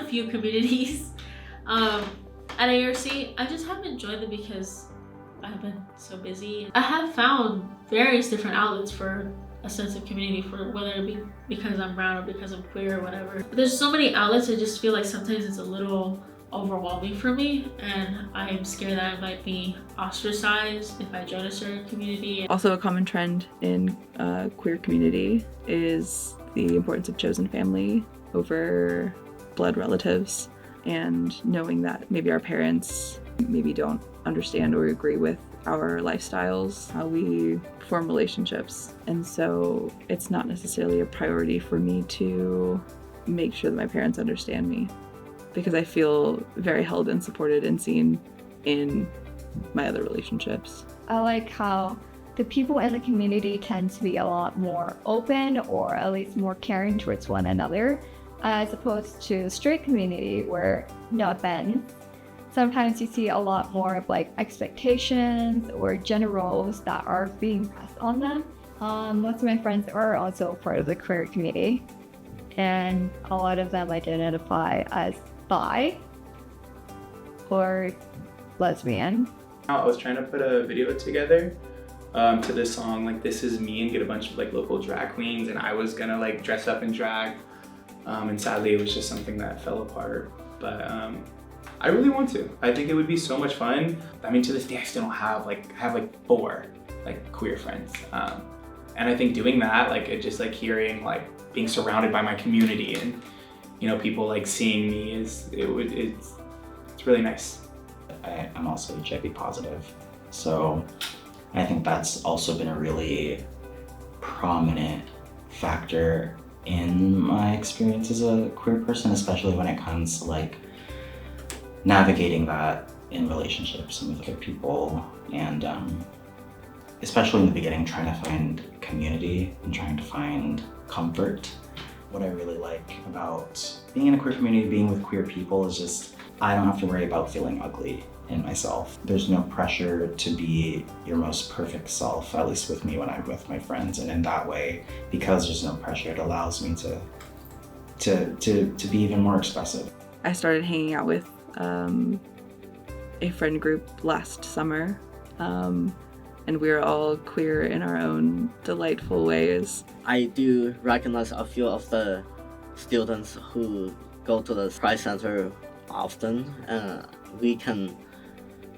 few communities at ARC. I just haven't joined them because I've been so busy. I have found various different outlets for a sense of community, for whether it be because I'm brown or because I'm queer or whatever. But there's so many outlets, I just feel like sometimes it's a little overwhelming for me, and I am scared that I might be ostracized if I join a certain community. Also, a common trend in queer community is the importance of chosen family over blood relatives, and knowing that maybe our parents maybe don't understand or agree with our lifestyles, how we form relationships. And so it's not necessarily a priority for me to make sure that my parents understand me, because I feel very held and supported and seen in my other relationships. I like how the people in the community tend to be a lot more open, or at least more caring towards one another, as opposed to the straight community where, no offense, sometimes you see a lot more of like expectations or gender roles that are being passed on them. Most of my friends are also part of the queer community, and a lot of them identify as bi or lesbian. I was trying to put a video together to this song, like This Is Me, and get a bunch of like local drag queens, and I was gonna like dress up in drag, and sadly it was just something that fell apart. But I really want to. I think it would be so much fun. I mean, to this day I still don't have I have like 4 like queer friends, and I think doing that, like it just like hearing like being surrounded by my community and, you know, people like seeing me it's really nice. I'm also HIV positive, so I think that's also been a really prominent factor in my experience as a queer person, especially when it comes to like navigating that in relationships and with other people, and especially in the beginning, trying to find community and trying to find comfort. What I really like about being in a queer community, being with queer people, is just I don't have to worry about feeling ugly in myself. There's no pressure to be your most perfect self, at least with me when I'm with my friends, and in that way, because there's no pressure, it allows me to be even more expressive. I started hanging out with a friend group last summer, and we're all queer in our own delightful ways. I do recognize a few of the students who go to the Pride Center often. We can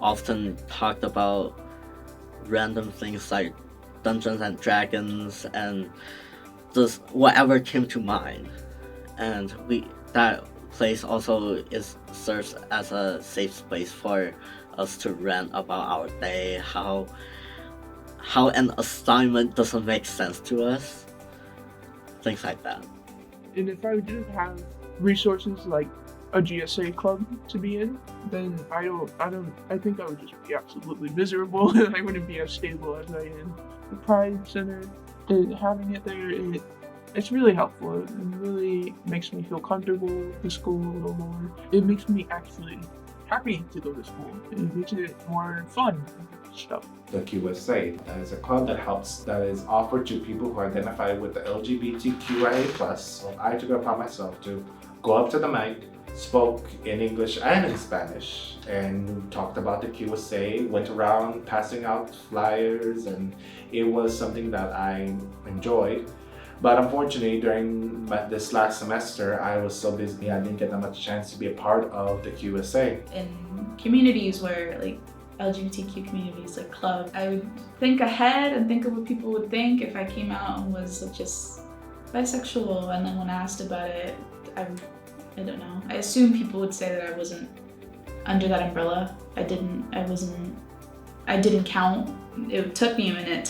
often talk about random things like Dungeons and Dragons and just whatever came to mind. And that place also serves as a safe space for us to rant about our day, how an assignment doesn't make sense to us, things like that. And if I didn't have resources like a GSA club to be in, then I think I would just be absolutely miserable, and I wouldn't be as stable as I am. The Pride Center, having it there, it's really helpful. It really makes me feel comfortable with the school a little more. It makes me actually happy to go to school. It makes it more fun stuff. The QSA is a club that is offered to people who identify with the LGBTQIA+. So I took it upon myself to go up to the mic, spoke in English and in Spanish, and talked about the QSA, went around passing out flyers, and it was something that I enjoyed. But unfortunately, during this last semester, I was so busy, I didn't get that much chance to be a part of the QSA. In communities where like LGBTQ communities, like club, I would think ahead and think of what people would think if I came out and was just bisexual, and then when asked about it, I don't know. I assumed people would say that I wasn't under that umbrella. I didn't count. It took me a minute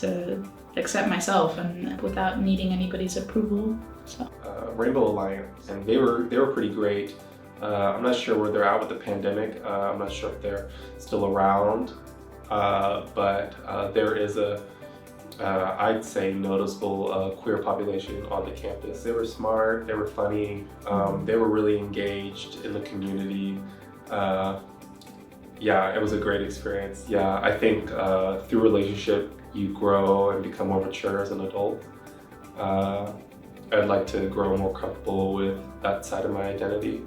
to accept myself, and without needing anybody's approval. So. Rainbow Alliance, and they were pretty great. I'm not sure where they're at with the pandemic. I'm not sure if they're still around, but there is I'd say noticeable queer population on the campus. They were smart, they were funny, they were really engaged in the community. Yeah, it was a great experience. Yeah, I think through relationship you grow and become more mature as an adult. I'd like to grow more comfortable with that side of my identity.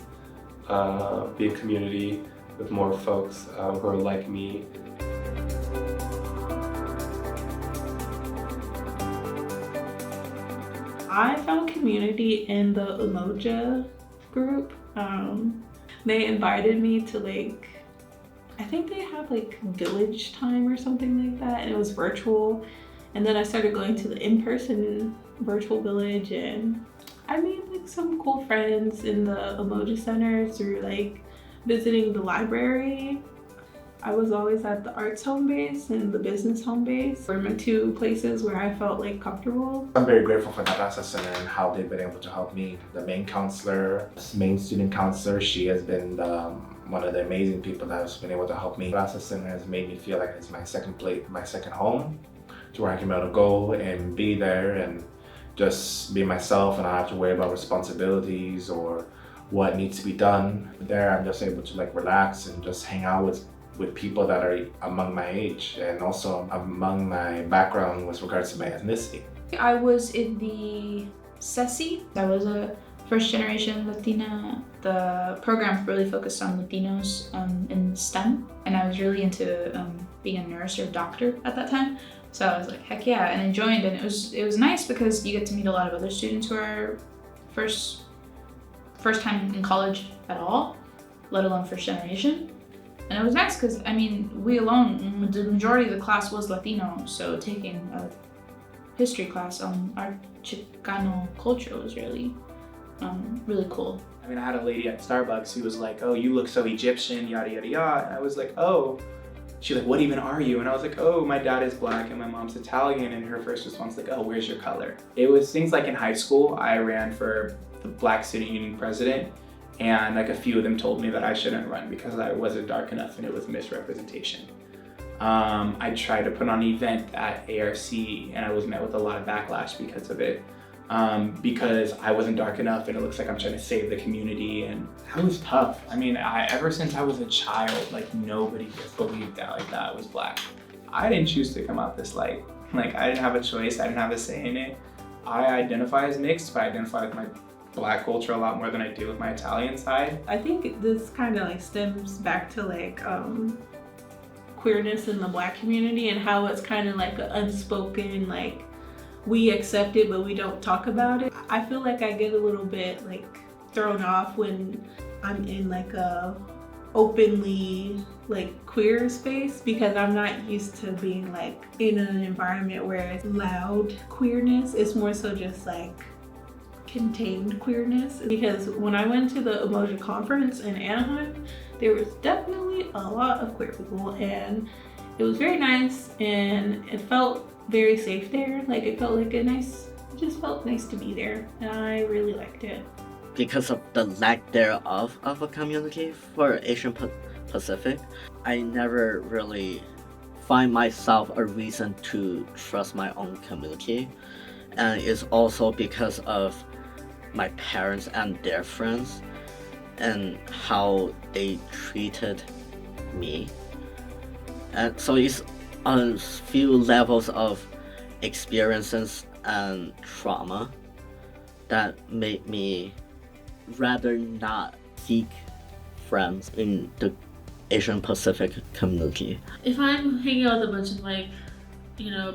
be a community with more folks who are like me. I found community in the Umoja group. They invited me to like, I think they have like village time or something like that, and it was virtual. And then I started going to the in-person virtual village, and I made like some cool friends in the Umoja Center through like visiting the library. I was always at the arts home base and the business home base were my two places where I felt like comfortable. I'm very grateful for the Plaza Center and how they've been able to help me. The main counselor, main student counselor, she has been one of the amazing people that has been able to help me. Plaza Center has made me feel like it's my second home, to where I can be able to go and be there and just be myself, and I don't have to worry about responsibilities or what needs to be done. There, I'm just able to like relax and just hang out with people that are among my age and also among my background with regards to my ethnicity. I was in the CESI. I was a first generation Latina. The program really focused on Latinos in STEM, and I was really into being a nurse or doctor at that time. So I was like, heck yeah, and I joined, and it was nice because you get to meet a lot of other students who are first time in college at all, let alone first generation. And it was nice because, I mean, the majority of the class was Latino, so taking a history class on our Chicano culture was really cool. I mean, I had a lady at Starbucks who was like, oh, you look so Egyptian, yada, yada, yada. And I was like, oh. She's like, what even are you? And I was like, oh, my dad is Black and my mom's Italian. And her first response was like, oh, where's your color? It was things like in high school, I ran for the Black Student Union president. And like a few of them told me that I shouldn't run because I wasn't dark enough and it was misrepresentation. I tried to put on an event at ARC and I was met with a lot of backlash because of it. Because I wasn't dark enough and it looks like I'm trying to save the community, and that was tough. I mean, ever since I was a child, like nobody believed that I was Black. I didn't choose to come out this light. Like I didn't have a choice, I didn't have a say in it. I identify as mixed, but I identify with my Black culture a lot more than I do with my Italian side. I think this kind of like stems back to like queerness in the Black community and how it's kind of like an unspoken, like we accept it but we don't talk about it. I feel like I get a little bit like thrown off when I'm in like a openly like queer space because I'm not used to being like in an environment where it's loud queerness. It's more so just like contained queerness, because when I went to the Umoja conference in Anaheim, there was definitely a lot of queer people and it was very nice and it felt very safe there. Like it felt like it just felt nice to be there and I really liked it. Because of the lack thereof of a community for Asian Pacific, I never really find myself a reason to trust my own community. And it's also because of my parents and their friends and how they treated me. And so it's a few levels of experiences and trauma that made me rather not seek friends in the Asian Pacific community. If I'm hanging out with a bunch of like,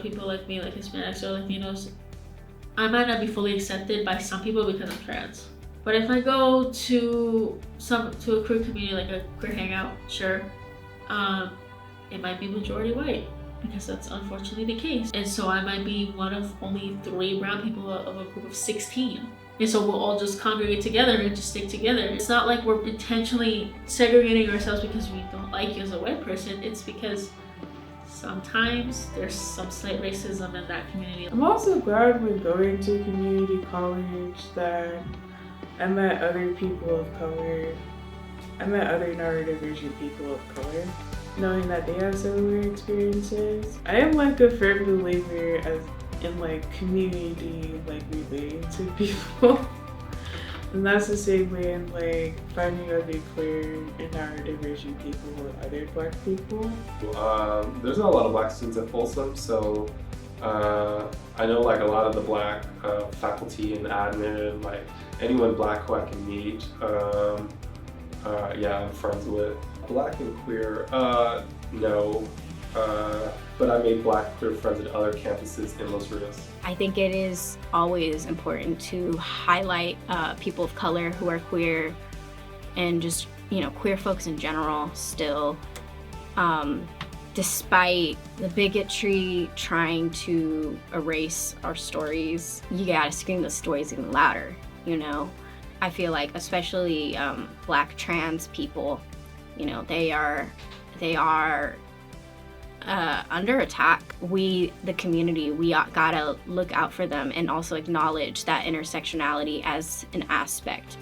people like me, like Hispanics or Latinos, I might not be fully accepted by some people because I'm trans. But if I go to a queer community, like a queer hangout, sure, it might be majority white because that's unfortunately the case. And so I might be one of only 3 brown people of a group of 16. And so we'll all just congregate together and just stick together. It's not like we're intentionally segregating ourselves because we don't like you as a white person. It's because sometimes there's some slight racism in that community. I'm also glad when going to community college that I met other people of color. I met other neurodivergent people of color, knowing that they have similar experiences. I am like a firm believer in like community, like relating to people. And that's the same way in like finding other queer and neurodivergent people with other Black people. There's not a lot of Black students at Folsom, so I know like a lot of the Black faculty and admin, like anyone Black who I can meet. yeah, I'm friends with. Black and queer, no. But I made Black queer friends at other campuses in Los Rios. I think it is always important to highlight people of color who are queer and just, queer folks in general still. Despite the bigotry trying to erase our stories, you gotta scream those stories even louder, I feel like especially Black trans people, they are under attack. We, the community, we gotta look out for them and also acknowledge that intersectionality as an aspect.